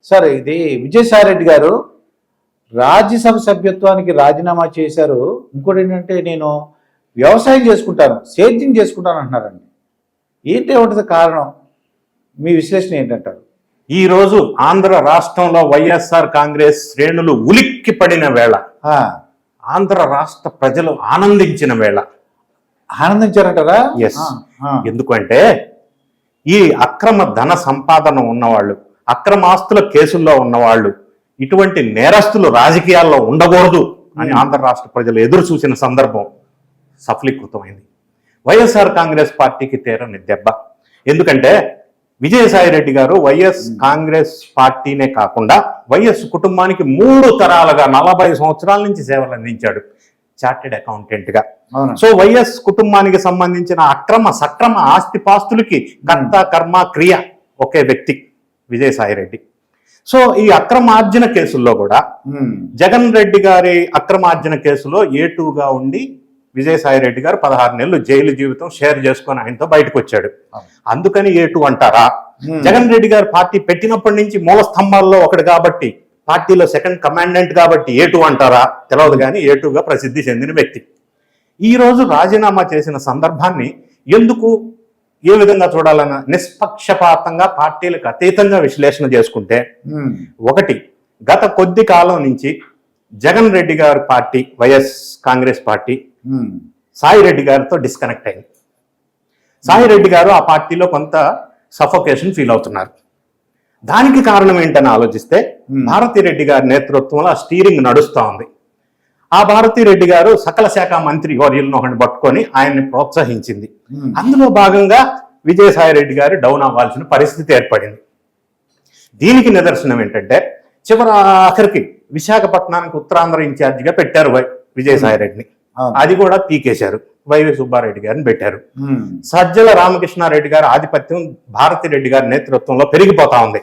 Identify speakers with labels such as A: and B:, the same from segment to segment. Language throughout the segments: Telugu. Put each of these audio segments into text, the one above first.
A: సార్ ఇది విజయసాయిరెడ్డి గారు రాజ్యసభ సభ్యత్వానికి రాజీనామా చేశారు. ఇంకోటి ఏంటంటే నేను వ్యవసాయం చేసుకుంటాను, సేద్యం చేసుకుంటాను అంటున్నారండి. ఏంటి ఉంటుంది కారణం? మీ విశ్లేషణ ఏంటంటారు?
B: ఈరోజు ఆంధ్ర రాష్ట్రంలో వైఎస్ఆర్ కాంగ్రెస్ శ్రేణులు ఉలిక్కి పడిన వేళ, ఆంధ్ర రాష్ట్ర ప్రజలు ఆనందించిన వేళ.
A: ఆనందించారంటారా?
B: ఎస్. ఎందుకంటే ఈ అక్రమ ధన సంపాదన ఉన్నవాళ్ళు, అక్రమాస్తుల కేసుల్లో ఉన్నవాళ్ళు, ఇటువంటి నేరస్తులు రాజకీయాల్లో ఉండకూడదు అని ఆంధ్ర రాష్ట్ర ప్రజలు ఎదురు చూసిన సందర్భం సఫలీకృతమైంది. వైఎస్ఆర్ కాంగ్రెస్ పార్టీకి తీరని దెబ్బ. ఎందుకంటే విజయసాయిరెడ్డి గారు వైఎస్ కాంగ్రెస్ పార్టీనే కాకుండా వైఎస్ కుటుంబానికి 3 తరాలుగా 40 సంవత్సరాల నుంచి సేవలు అందించాడు చార్టెడ్ అకౌంటెంట్ గా. సో వైఎస్ కుటుంబానికి సంబంధించిన అక్రమ సక్రమ ఆస్తిపాస్తులకి కర్త కర్మ క్రియ ఒకే వ్యక్తి విజయసాయిరెడ్డి. సో ఈ అక్రమార్జన కేసుల్లో కూడా జగన్ రెడ్డి గారి అక్రమార్జన కేసులో A2గా ఉండి విజయసాయిరెడ్డి గారు 16 నెలలు జైలు జీవితం షేర్ చేసుకొని ఆయనతో బయటకు వచ్చాడు. అందుకని A2 అంటారా? జగన్ రెడ్డి గారు పార్టీ పెట్టినప్పటి నుంచి మూల స్తంభాల్లో ఒకటి కాబట్టి, పార్టీలో సెకండ్ కమాండెంట్ కాబట్టి A2 అంటారా? తెలియదు. కానీ A2గా ప్రసిద్ధి చెందిన వ్యక్తి ఈ రోజు రాజీనామా చేసిన సందర్భాన్ని ఎందుకు ఏ విధంగా చూడాలన్న నిష్పక్షపాతంగా పార్టీలకు అతీతంగా విశ్లేషణ చేసుకుంటే, ఒకటి, గత కొద్ది కాలం నుంచి జగన్ రెడ్డి గారి party YS Congress party Sai Reddy గారితో డిస్కనెక్ట్ అయింది. సాయిరెడ్డి గారు ఆ పార్టీలో కొంత సఫోకేషన్ ఫీల్ అవుతున్నారు. దానికి కారణం ఏంటని ఆలోచిస్తే భారతిరెడ్డి గారి నేతృత్వంలో ఆ స్టీరింగ్ నడుస్తూ ఉంది. ఆ భారతిరెడ్డి గారు సకల శాఖ మంత్రి వర్యులను ఒకటి పట్టుకొని ఆయన్ని ప్రోత్సహించింది. అందులో భాగంగా విజయసాయిరెడ్డి గారు డౌన్ అవ్వాల్సిన పరిస్థితి ఏర్పడింది. దీనికి నిదర్శనం ఏంటంటే ఆఖరికి విశాఖపట్నానికి ఉత్తరాంధ్ర ఇన్ఛార్జిగా పెట్టారు విజయసాయిరెడ్డిని. అది కూడా పీకేశారు. వైవి సుబ్బారెడ్డి గారిని పెట్టారు. సజ్జల రామకృష్ణారెడ్డి గారి ఆధిపత్యం భారతిరెడ్డి గారి నేతృత్వంలో పెరిగిపోతా ఉంది.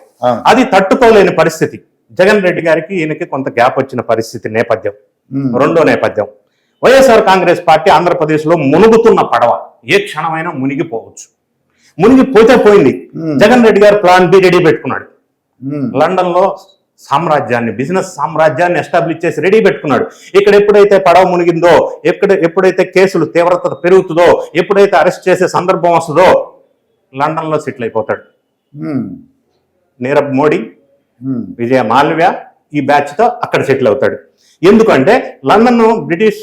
B: అది తట్టుకోలేని పరిస్థితి. జగన్ రెడ్డి గారికి ఈయనకి కొంత గ్యాప్ వచ్చిన పరిస్థితి నేపథ్యం. రెండో నేపథ్యం, వైఎస్ఆర్ కాంగ్రెస్ పార్టీ ఆంధ్రప్రదేశ్ లో మునుగుతున్న పడవ ఏ క్షణమైనా మునిగిపోవచ్చు. మునిగిపోతే పోయింది. జగన్ రెడ్డి గారు ప్లాన్ బి రెడీ పెట్టుకున్నాడు. లండన్ లో సామ్రాజ్యాన్ని, బిజినెస్ సామ్రాజ్యాన్ని ఎస్టాబ్లిష్ చేసి రెడీ పెట్టుకున్నాడు. ఇక్కడ ఎప్పుడైతే పడవ మునిగిందో, ఎప్పుడైతే కేసులు తీవ్రత పెరుగుతుందో, ఎప్పుడైతే అరెస్ట్ చేసే సందర్భం వస్తుందో లండన్ లో సెటిల్ అయిపోతాడు. నీరవ్ మోడీ, విజయ మాల్యా ఈ బ్యాచ్ తో అక్కడ సెటిల్ అవుతాడు. ఎందుకంటే లండన్ బ్రిటిష్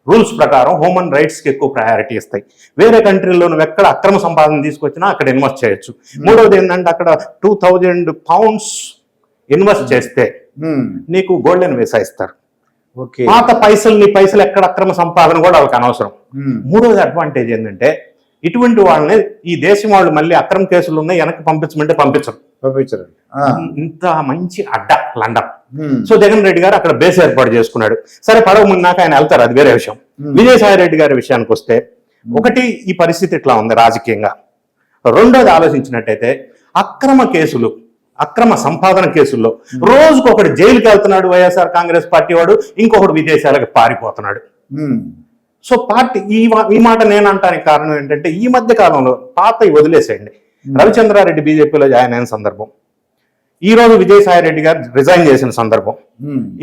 B: రూల్స్ ప్రకారం హ్యూమన్ రైట్స్ కి ఎక్కువ ప్రయారిటీ ఇస్తాయి. వేరే కంట్రీలో నువ్వు ఎక్కడ అక్రమ సంపాదన తీసుకొచ్చినా అక్కడ ఇన్వెస్ట్ చేయొచ్చు. మూడవది ఏంటంటే అక్కడ 2000 పౌండ్స్ ఇన్వెస్ట్ చేస్తే నీకు గోల్డెన్ వీసా ఇస్తారు. పాత నీ పైసలు ఎక్కడ అక్రమ సంపాదన కూడా వాళ్ళకి అనవసరం. మూడవది అడ్వాంటేజ్ ఏంటంటే ఇటువంటి వాళ్ళని ఈ దేశం వాళ్ళు మళ్ళీ అక్రమ కేసులు ఉన్నాయి వెనక్కి పంపించమంటే పంపించరు. ఇంత మంచి అడ్డ లండన్. సో జగన్ రెడ్డి గారు అక్కడ బేస్ ఏర్పాటు చేసుకున్నాడు. సరే, పడవ మున్నాక ఆయన వెళ్తారు, అది వేరే విషయం. విజయసాయిరెడ్డి గారి విషయానికి వస్తే, ఒకటి, ఈ పరిస్థితి ఇట్లా ఉంది రాజకీయంగా. రెండోది ఆలోచించినట్టయితే అక్రమ కేసులు, అక్రమ సంపాదన కేసుల్లో రోజుకొకటి జైలుకి వెళ్తున్నాడు వైఎస్ఆర్ కాంగ్రెస్ పార్టీ వాడు, ఇంకొకటి విదేశాలకు పారిపోతున్నాడు. సో పార్టీ ఈ మాట నేను అంటానికి కారణం ఏంటంటే ఈ మధ్య కాలంలో పాత వదిలేసేయండి. రవిచంద్రారెడ్డి బీజేపీలో జాయిన్ అయిన సందర్భం, ఈ రోజు విజయసాయిరెడ్డి గారు రిజైన్ చేసిన సందర్భం,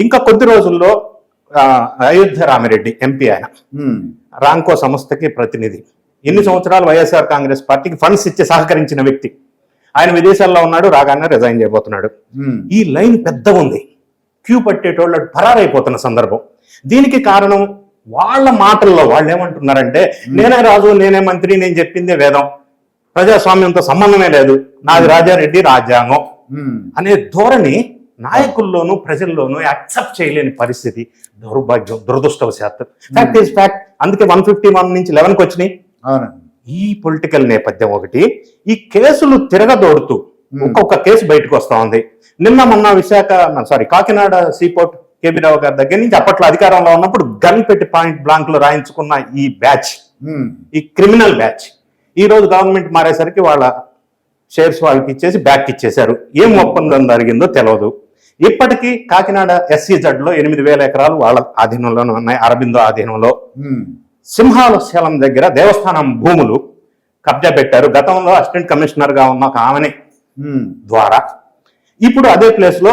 B: ఇంకా కొద్ది రోజుల్లో అయోధ్య రామిరెడ్డి ఎంపీ, ఆయన రాంకో సంస్థకి ప్రతినిధి, ఎన్ని సంవత్సరాలు వైఎస్ఆర్ కాంగ్రెస్ పార్టీకి ఫండ్స్ ఇచ్చి సహకరించిన వ్యక్తి, ఆయన విదేశాల్లో ఉన్నాడు, రాగానే రిజైన్ చేయబోతున్నాడు. ఈ లైన్ పెద్ద ఉంది. క్యూ పట్టేటోళ్ళు పరారైపోతున్న సందర్భం. దీనికి కారణం వాళ్ళ మాటల్లో వాళ్ళు ఏమంటున్నారంటే, నేనే రాజు, నేనే మంత్రి, నేను చెప్పిందే వేదం, ప్రజాస్వామ్యంతో సంబంధమే లేదు, నాది రాజారెడ్డి రాజ్యాంగం అనే ధోరణి నాయకుల్లోనూ ప్రజల్లోనూ యాక్సెప్ట్ చేయలేని పరిస్థితి. దౌర్భాగ్యం, దురదృష్టవశాత్తు. Fact is fact. అందుకే 151 నుంచి 11కి వచ్చినాయి. ఈ పొలిటికల్ నేపథ్యం ఒకటి, ఈ కేసులు తిరగదోడుతూ ఒక్కొక్క కేసు బయటకు వస్తా ఉంది. నిన్న మొన్న కాకినాడ సీపోర్ట్ కేబీ రావు గారి దగ్గర నుంచి అప్పట్లో అధికారంలో ఉన్నప్పుడు గన్ పెట్టి పాయింట్ బ్లాంక్ లో రాయించుకున్న ఈ బ్యాచ్, ఈ క్రిమినల్ బ్యాచ్, ఈ రోజు గవర్నమెంట్ మారేసరికి వాళ్ళ షేర్స్ వాళ్ళకి ఇచ్చేసి బ్యాక్ ఇచ్చేశారు. ఏం ఒప్పందం జరిగిందో తెలియదు. ఇప్పటికీ కాకినాడ SEZ లో 8,000 ఎకరాలు వాళ్ళ ఆధీనంలోనే ఉన్నాయి, అరబిందో ఆధీనంలో. సింహాచలం దగ్గర దేవస్థానం భూములు కబ్జా పెట్టారు. గతంలో అసిస్టెంట్ కమిషనర్ గా ఉన్న ఒక ఆమెని ద్వారా ఇప్పుడు అదే ప్లేస్ లో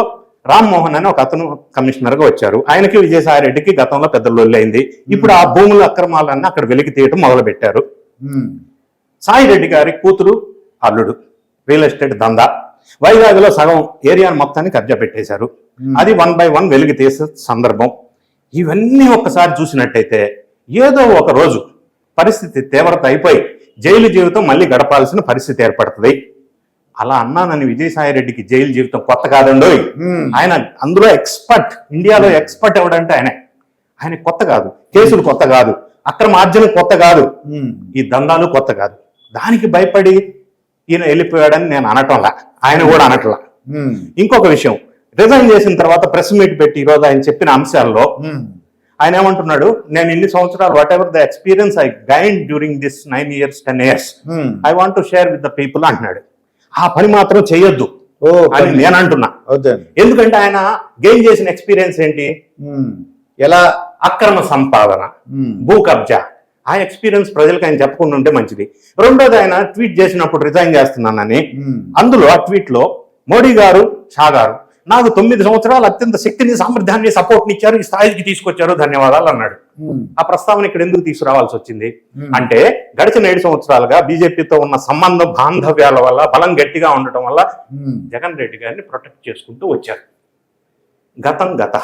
B: రామ్మోహన్ అని ఒక అతను కమిషనర్ గా వచ్చారు. ఆయనకి విజయసాయి రెడ్డికి గతంలో పెద్ద లొల్లి అయింది. ఇప్పుడు ఆ భూముల అక్రమాలన్నీ అక్కడ వెలికి తీయటం మొదలు పెట్టారు. సాయి రెడ్డి గారి కూతురు అల్లుడు రియల్ ఎస్టేట్ దందా వైజాగ్ లో సగం ఏరియాను మొత్తాన్ని కబ్జా పెట్టేశారు. అది 1 by 1 వెలికి తీసే సందర్భం. ఇవన్నీ ఒక్కసారి చూసినట్టయితే ఏదో ఒక రోజు పరిస్థితి తీవ్రత అయిపోయి జైలు జీవితం మళ్ళీ గడపాల్సిన పరిస్థితి ఏర్పడుతుంది. అలా అన్నానని విజయసాయి రెడ్డికి జైలు జీవితం కొత్త కాదండో. ఆయన అందులో ఎక్స్పర్ట్, ఇండియాలో ఎక్స్పర్ట్ ఎవడంటే ఆయన కొత్త కాదు, కేసులు కొత్త కాదు, అక్రమార్జన కొత్త కాదు, ఈ దందాలు కొత్త కాదు. దానికి భయపడి ఈయన వెళ్ళిపోయాడని నేను అనటంలా, ఆయన కూడా అనట్లా. ఇంకొక విషయం, రిజైన్ చేసిన తర్వాత ప్రెస్ మీట్ పెట్టి ఈరోజు ఆయన చెప్పిన అంశాల్లో ఆయన ఏమంటున్నాడు, నేను ఇన్ని సంవత్సరాలు what ever the experience I gain during this 9 years 10 years I want to share with the people అంటున్నాడు. ఆ పని మాత్రం చేయొద్దు అని నేను అంటున్నా. ఎందుకంటే ఆయన గెయిన్ చేసిన ఎక్స్పీరియన్స్ ఏంటి,
A: ఎలా
B: అక్రమ సంపాదన, భూ కబ్జా. ఆ ఎక్స్పీరియన్స్ ప్రజలకు ఆయన చెప్పకుండా ఉంటే మంచిది. రెండోది, ఆయన ట్వీట్ చేసినప్పుడు రిజైన్ చేస్తున్నానని, అందులో ఆ ట్వీట్ లో మోడీ గారు, షా గారు నాకు 9 సంవత్సరాలు అత్యంత శక్తిని, సామర్థ్యాన్ని, సపోర్ట్ ఇచ్చారు, ఈ స్థాయికి తీసుకొచ్చారు, ధన్యవాదాలు అన్నాడు. ఆ ప్రస్తావన ఇక్కడ ఎందుకు తీసుకురావాల్సి వచ్చింది అంటే, గడిచిన 7 సంవత్సరాలుగా బీజేపీతో ఉన్న సంబంధం, బాంధవ్యాల వల్ల, బలం గట్టిగా ఉండటం వల్ల జగన్ రెడ్డి గారిని ప్రొటెక్ట్ చేసుకుంటూ వచ్చారు. గతం గత.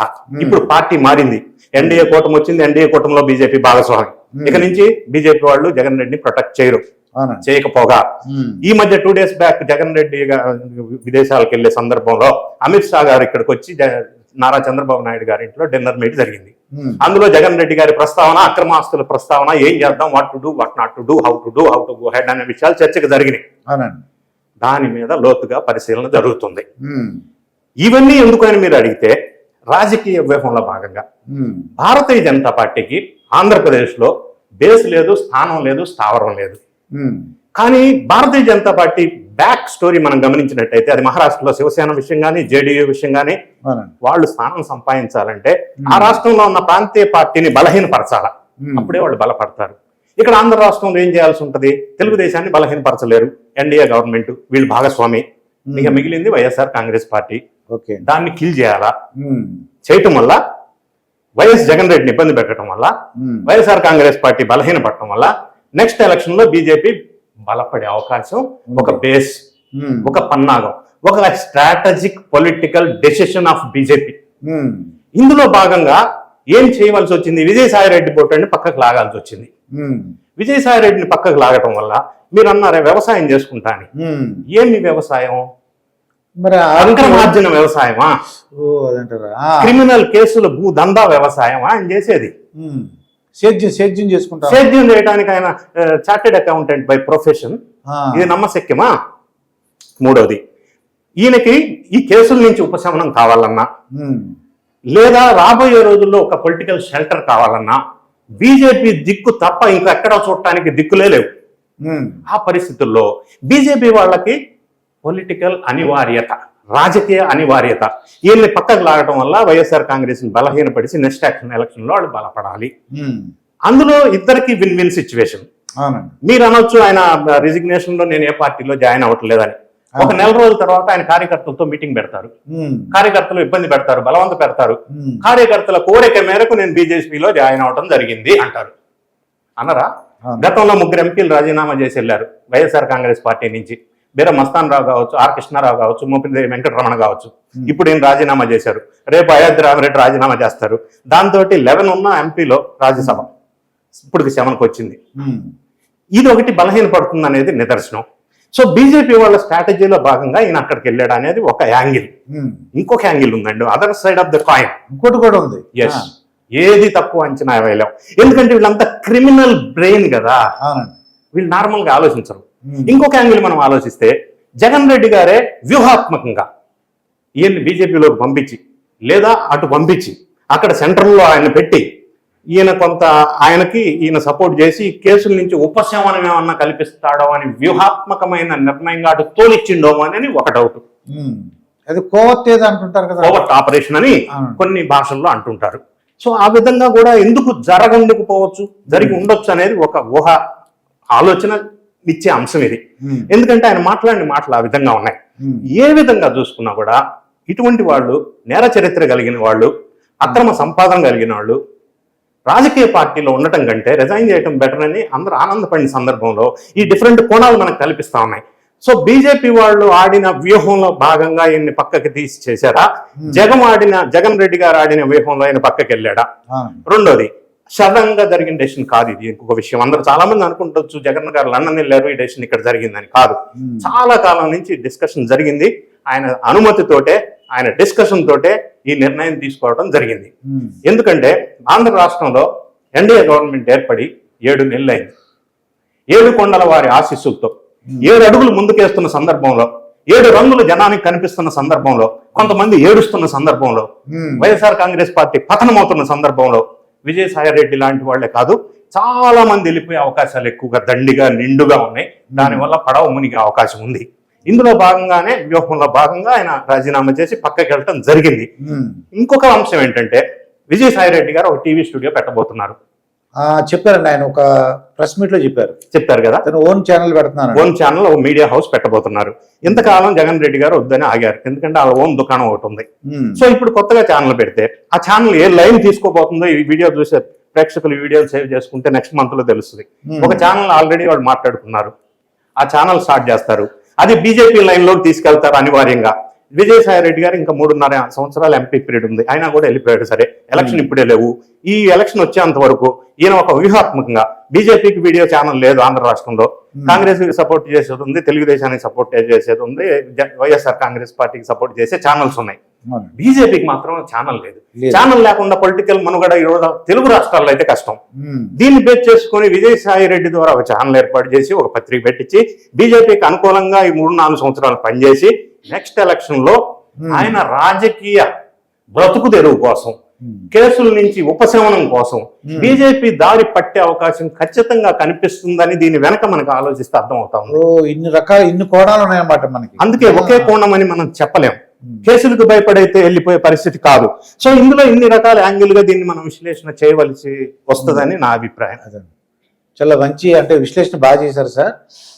B: ఇప్పుడు పార్టీ మారింది, ఎన్డీఏ కూటమి వచ్చింది, ఎన్డీఏ కూటమిలో బీజేపీ భాగస్వామి. ఇక నుంచి బీజేపీ వాళ్ళు జగన్ రెడ్డిని ప్రొటెక్ట్ చేయరు. చేయకపోగా ఈ మధ్య 2 days బ్యాక్ జగన్ రెడ్డి విదేశాలకు వెళ్లే సందర్భంలో అమిత్ షా గారు ఇక్కడికి వచ్చి నారా చంద్రబాబు నాయుడు గారి ఇంట్లో డిన్నర్ మీట్ జరిగింది. అందులో జగన్ రెడ్డి గారి ప్రస్తావన, అక్రమాస్తుల ప్రస్తావన, ఏం చేద్దాం, what to do, what not to do, how to go head అనే విషయాలు చర్చకు జరిగినాయి. దాని మీద లోతుగా పరిశీలన జరుగుతుంది. ఇవన్నీ ఎందుకని మీరు అడిగితే, రాజకీయ వ్యూహంలో భాగంగా భారతీయ జనతా పార్టీకి ఆంధ్రప్రదేశ్ లో బేస్ లేదు, స్థానం లేదు, స్థావరం లేదు. కానీ Bharatiya Janata party back story మనం గమనించినట్టయితే, అది మహారాష్ట్రలో శివసేన విషయం కానీ, జేడీయూ విషయం కానీ, వాళ్ళు స్థానం సంపాదించాలంటే ఆ రాష్ట్రంలో ఉన్న ప్రాంతీయ పార్టీని బలహీనపరచాల, అప్పుడే వాళ్ళు బలపడతారు. ఇక్కడ ఆంధ్ర రాష్ట్రంలో ఏం చేయాల్సి ఉంటది, తెలుగుదేశాన్ని బలహీనపరచలేరు, ఎన్డీఏ గవర్నమెంట్ వీళ్ళు భాగస్వామి, ఇక మిగిలింది వైఎస్ఆర్ కాంగ్రెస్ పార్టీ. దాన్ని కిల్ చేయాలా, చేయటం వల్ల వైఎస్ జగన్ రెడ్డిని ఇబ్బంది పెట్టడం వల్ల, వైఎస్ఆర్ కాంగ్రెస్ పార్టీ బలహీనపడటం వల్ల నెక్స్ట్ ఎలక్షన్ లో బీజేపీ బలపడే అవకాశం, ఒక బేస్, ఒక పన్నాగం, ఒక strategic political decision of BJP. ఇందులో భాగంగా ఏం చేయవలసి వచ్చింది, విజయసాయి రెడ్డి బోటని పక్కకు లాగాల్సి వచ్చింది. విజయసాయి రెడ్డిని పక్కకు లాగటం వల్ల మీరు అన్నారే వ్యవసాయం చేసుకుంటా అని, ఏమి వ్యవసాయం,
A: మరి
B: అక్రమార్జన వ్యవసాయమా, క్రిమినల్ కేసులు, భూ దందా వ్యవసాయమా ఆయన చేసేది?
A: సేద్యం చేసుకుంటా,
B: సేద్యం చేయడానికి ఆయన చార్టెడ్ అకౌంటెంట్ బై ప్రొఫెషన్, ఇది నమ్మశక్యమా? మూడోది, ఈయనకి ఈ కేసుల నుంచి ఉపశమనం కావాలన్నా, లేదా రాబోయే రోజుల్లో ఒక పొలిటికల్ షెల్టర్ కావాలన్నా, బీజేపీ దిక్కు తప్ప ఇంకా ఎక్కడా చూడటానికి దిక్కులే లేవు. ఆ పరిస్థితుల్లో బీజేపీ వాళ్ళకి పొలిటికల్ అనివార్యత, రాజకీయ అనివార్యత, వీళ్ళని పక్కకు లాగటం వల్ల వైఎస్ఆర్ కాంగ్రెస్ ని బలహీనపడిచి నెక్స్ట్ ఎలక్షన్ లో వాళ్ళు బలపడాలి. అందులో ఇద్దరికి విన్ విన్ సిచ్యువేషన్. మీరు అనొచ్చు, ఆయన రిజిగ్నేషన్ లో నేను ఏ పార్టీలో జాయిన్ అవ్వట్లేదని. ఒక నెల రోజుల తర్వాత ఆయన కార్యకర్తలతో మీటింగ్ పెడతారు, కార్యకర్తలు ఇబ్బంది పెడతారు, బలవంత పెడతారు, కార్యకర్తల కోరిక మేరకు నేను బీజేపీలో జాయిన్ అవడం జరిగింది అంటారు. అనరా? గతంలో 3 ఎంపీలు రాజీనామా చేసి వెళ్ళారు వైఎస్ఆర్ కాంగ్రెస్ పార్టీ నుంచి. బీర మస్తాన్ రావు కావచ్చు, ఆర్ కృష్ణారావు కావచ్చు, మోపిదేవి వెంకటరమణ కావచ్చు. ఇప్పుడు ఈయన రాజీనామా చేశారు, రేపు అయోధ్య రామరెడ్డి రాజీనామా చేస్తారు. దాంతో 11 ఉన్న ఎంపీలో రాజ్యసభ ఇప్పటికి 7కి వచ్చింది. ఇది ఒకటి బలహీనపడుతుంది అనేది నిదర్శనం. సో బీజేపీ వాళ్ళ స్ట్రాటజీలో భాగంగా ఈయన అక్కడికి వెళ్ళాడు అనేది ఒక యాంగిల్. ఇంకొక యాంగిల్ ఉందండి, other side of the coin
A: ఇంకోటి కూడా ఉంది.
B: ఎస్, ఏది తక్కువ అంచనా వేయలేం. ఎందుకంటే వీళ్ళంతా క్రిమినల్ బ్రెయిన్ కదా, వీళ్ళు నార్మల్ గా ఆలోచించరు. ఇంకొక యాంగిల్ మనం ఆలోచిస్తే, జగన్ రెడ్డి గారే వ్యూహాత్మకంగా ఈయన్ని బీజేపీలోకి పంపించి, లేదా అటు పంపించి అక్కడ సెంట్రల్లో ఆయన పెట్టి, ఈయన కొంత ఆయనకి ఈయన సపోర్ట్ చేసి కేసుల నుంచి ఉపశమనం ఏమన్నా కల్పిస్తాడో అని వ్యూహాత్మకమైన నిర్ణయంగా అటు తోలిచ్చిండో అని ఒక డౌట్.
A: అది కోవర్ట్ అంటుంటారు కదా,
B: కోవర్ట్ ఆపరేషన్ అని కొన్ని భాషల్లో అంటుంటారు. సో ఆ విధంగా కూడా ఎందుకు జరగకపోవచ్చు, జరిగి ఉండొచ్చు అనేది ఒక ఊహ, ఆలోచన ఇచ్చే అంశం ఇది.
A: ఉమ్,
B: ఎందుకంటే ఆయన మాట్లాడిన మాటలు ఆ విధంగా ఉన్నాయి.
A: ఉమ్,
B: ఏ విధంగా చూసుకున్నా కూడా ఇటువంటి వాళ్ళు, నేర చరిత్ర కలిగిన వాళ్ళు, అక్రమ సంపాదన కలిగిన వాళ్ళు రాజకీయ పార్టీలో ఉండటం కంటే రిజైన్ చేయడం బెటర్ అని అందరూ ఆనందపడిన సందర్భంలో ఈ డిఫరెంట్ కోణాలు మనకు కల్పిస్తా ఉన్నాయి. సో బీజేపీ వాళ్ళు ఆడిన వ్యూహంలో భాగంగా ఈయన్ని పక్కకి తీసి చేశారా, జగన్ రెడ్డి గారు ఆడిన వ్యూహంలో ఆయన పక్కకి వెళ్ళాడా?
A: ఆ,
B: రెండోది, సడన్ గా జరిగిన డెసిషన్ కాదు ఇది. ఇంకొక విషయం, అందరూ చాలా మంది అనుకుంటొచ్చు జగన్ గారు లండన్ వెళ్ళారు, ఈ డెసిషన్ ఇక్కడ జరిగిందని. కాదు,
A: ఉమ్,
B: చాలా కాలం నుంచి డిస్కషన్ జరిగింది. ఆయన అనుమతితోటే, ఆయన డిస్కషన్ తోటే ఈ నిర్ణయం తీసుకోవడం జరిగింది.
A: ఉమ్,
B: ఎందుకంటే ఆంధ్ర రాష్ట్రంలో ఎన్డీఏ గవర్నమెంట్ ఏర్పడి 7 నెలలు అయింది. 7 కొండల వారి ఆశీస్సులతో 7 అడుగులు ముందుకేస్తున్న సందర్భంలో, 7 రంగులు జనానికి కనిపిస్తున్న సందర్భంలో, కొంతమంది ఏడుస్తున్న సందర్భంలో,
A: ఉమ్,
B: వైఎస్ఆర్ కాంగ్రెస్ పార్టీ పతనమవుతున్న సందర్భంలో విజయసాయి రెడ్డి లాంటి వాళ్లే కాదు, చాలా మంది వెళ్ళిపోయే అవకాశాలు ఎక్కువగా దండిగా నిండుగా ఉన్నాయి. దానివల్ల పడవ మునిగే అవకాశం ఉంది. ఇందులో భాగంగానే, వ్యూహంలో భాగంగా ఆయన రాజీనామా చేసి పక్కకి వెళ్ళటం జరిగింది.
A: ఉమ్.
B: ఇంకొక అంశం ఏంటంటే, విజయసాయి రెడ్డి గారు ఒక టీవీ స్టూడియో పెట్టబోతున్నారు.
A: ఆ, చెప్పారండి, ఆయన ఒక ప్రెస్ మీట్ లో
B: చెప్పారు కదా,
A: తను ఓన్ ఛానల్ పెడుతున్నాను.
B: ఓన్ ఛానల్, ఒక మీడియా హౌస్ పెట్టబోతున్నారు. ఇంతకాలం జగన్ రెడ్డి గారు వద్దని ఆగారు, ఎందుకంటే వాళ్ళ ఓన్ దుకాణం ఒకటి ఉంది.
A: ఉమ్,
B: సో ఇప్పుడు కొత్తగా ఛానల్ పెడితే ఆ ఛానల్ ఏ లైన్ తీసుకోబోతుందో ఈ వీడియో చూసే ప్రేక్షకులు ఈ వీడియోలు సేవ్ చేసుకుంటే నెక్స్ట్ మంత్ లో తెలుస్తుంది. ఒక ఛానల్ ఆల్రెడీ వాళ్ళు మాట్లాడుకున్నారు, ఆ ఛానల్ స్టార్ట్ చేస్తారు. అది బీజేపీ లైన్ లోకి తీసుకెళ్తారు అనివార్యంగా. విజయసాయి రెడ్డి గారు ఇంకా 3.5 సంవత్సరాల ఎంపీ పీరియడ్ ఉంది, ఆయన కూడా వెళ్ళిపోయాడు. సరే, ఎలక్షన్ ఇప్పుడే లేవు. ఈ ఎలక్షన్ వచ్చేంత వరకు ఈయన ఒక వ్యూహాత్మకంగా, బీజేపీకి వీడియో ఛానల్ లేదు ఆంధ్ర రాష్ట్రంలో, కాంగ్రెస్ సపోర్ట్ చేసేది ఉంది, తెలుగుదేశానికి సపోర్ట్ చేసేది ఉంది, వైఎస్ఆర్ కాంగ్రెస్ పార్టీకి సపోర్ట్ చేసే ఛానల్స్ ఉన్నాయి.
A: అవును.
B: బీజేపీకి మాత్రం ఛానల్ లేదు.
A: లేదు.
B: ఛానల్ లేకుండా పొలిటికల్ మనుగడ ఈరోజు తెలుగు రాష్ట్రాల్లో అయితే కష్టం.
A: ఉమ్,
B: దీన్ని బేస్ చేసుకుని విజయసాయి రెడ్డి ద్వారా ఒక ఛానల్ ఏర్పాటు చేసి, ఒక పత్రిక పెట్టించి, బీజేపీకి అనుకూలంగా ఈ 3-4 సంవత్సరాలు పనిచేసి, నెక్స్ట్ ఎలక్షన్ లో ఆయన రాజకీయ బ్రతుకు తెరువు కోసం, కేసుల నుంచి ఉపశమనం కోసం బీజేపీ దారి పట్టే అవకాశం ఖచ్చితంగా కనిపిస్తుందని దీని వెనక మనకు ఆలోచిస్తే అర్థం అవుతా ఉంది.
A: ఓ, ఇన్ని కోణాలు ఉన్నాయన్నమాట మనకి.
B: అందుకే ఒకే కోణం అని మనం చెప్పలేం. కేసులకు భయపడైతే వెళ్ళిపోయే పరిస్థితి కాదు. సో ఇందులో ఇన్ని రకాల యాంగిల్ గా దీన్ని మనం విశ్లేషణ చేయవలసి వస్తుందని నా అభిప్రాయం.
A: అదే, చాలా మంచి అంటే విశ్లేషణ బాగా చేశారు సార్.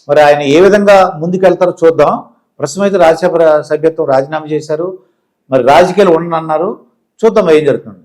A: మరి ఆయన ఏ విధంగా ముందుకెళ్తారో చూద్దాం. ప్రస్తుతం అయితే రాజ్యసభ సభ్యత్వం రాజీనామా చేశారు, మరి రాజకీయాలు ఉండనన్నారు. చూద్దాం ఏం జరుగుతుంది.